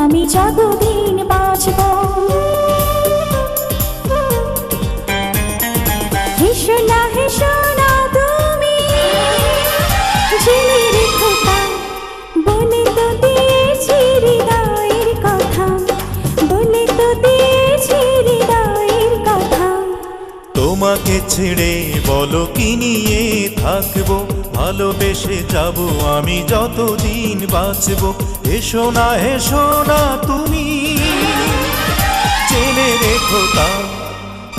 আমি যতদিন বাঁচব। হেসো না তুমি, জেনে রেখো তা, বলে তো দিয়েছি হৃদয়ের কথা, বলে তো দিয়েছি হৃদয়ের কথা। তোমাকে ছেড়ে বলো কি নিয়ে থাকবো, ভালোবেসে যাব আমি যতদিন বাঁচব। এসো না তুমি, জেনে রেখো তা,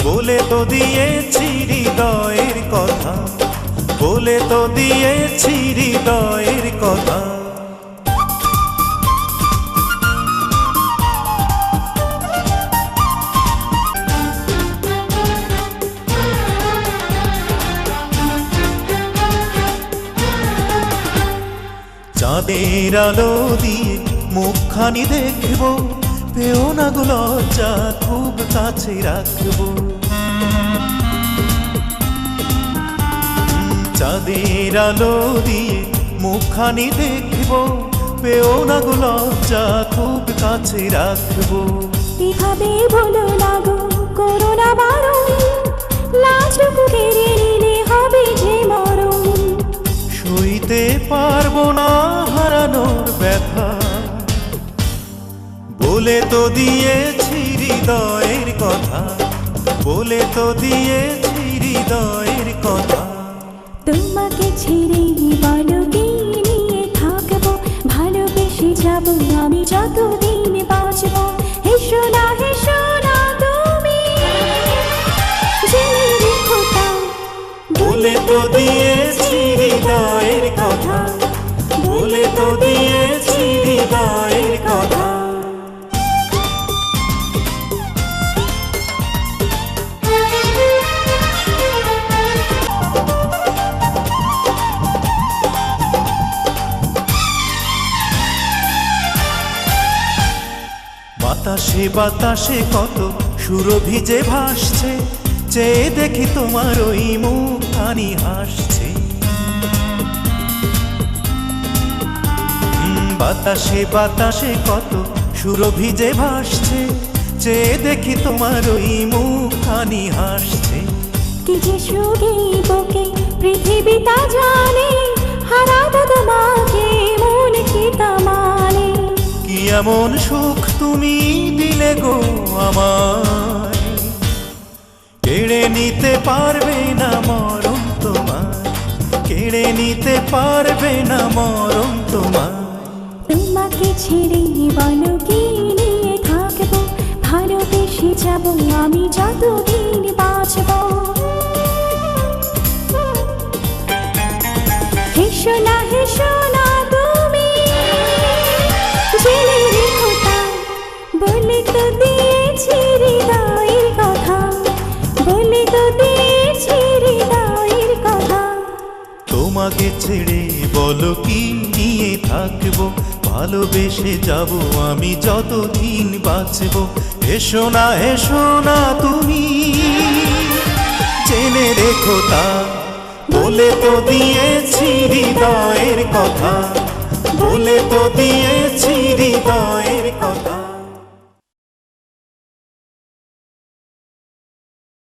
বলে তো দিয়েছি হৃদয়ের কথা, বলে তো দিয়েছি হৃদয়ের কথা। চাঁদের আলো দিয়ে মুখখানি দেখবো, পেও না গো লজ্জা, খুব কাছে রাখবো। চাঁদের আলো দিয়ে মুখখানি দেখবো, পেও না গো লজ্জা, খুব কাছে রাখবো। এভাবে বলো না গো, করো না বারণ, লাজটুকু কেড়ে নিলে হবে যে মরণ। সইতে পারবো না হারানোর ব্যথা, বলে তো দিয়েছি হৃদয়ের কথা, বলে তো দিয়েছি হৃদয়ের কথা। তোমাকে ছেড়ে বলো কি নিয়ে থাকবো, ভালোবেসে যাব আমি যতদিন বাঁচব। হেসো না তুমি, জেনে রেখো তা, বলে তো দিয়েছি হৃদয়ের কথা, বলে তো দিয়েছি হৃদয়ের কথা। বাতাসে বাতাসে কত সুরভি যে ভাসছে, চেয়ে দেখি তোমার ওই মুখখানি হাসছে। বাতাসে বাতাসে কত সুরভি যে ভাসছে, চেয়ে দেখি তোমার ওই মুখখানি হাসছে। কি যে সুখে বুকে পৃথিবীটা জানে, হারাবো তোমাকে মন কি তা মানে। কি এমন সুখ তুমি দিলে গো আমায়, কেড়ে নিতে পারবে না মরণ তোমার, কেড়ে নিতে পারবে না মরণ তোমার। তোমাকে ছেড়ে বলো কি নিয়ে থাকবো, ভালোবেসে যাব আমি যতদিন বাঁচব। হেসো না তুমি, জেনে রেখো তা, বলে তো দিয়েছি হৃদয়ের কথা, বলে তো দিয়েছি হৃদয়ের কথা। তোমাকে ছেড়ে বলো কি নিয়ে থাকবো, ভালোবেসে যাব আমি যতদিন বাঁচব। এসো না তুমি, জেনে রেখো তা, বলে তো দিয়েছি হৃদয়ের কথা, বলে তো দিয়ে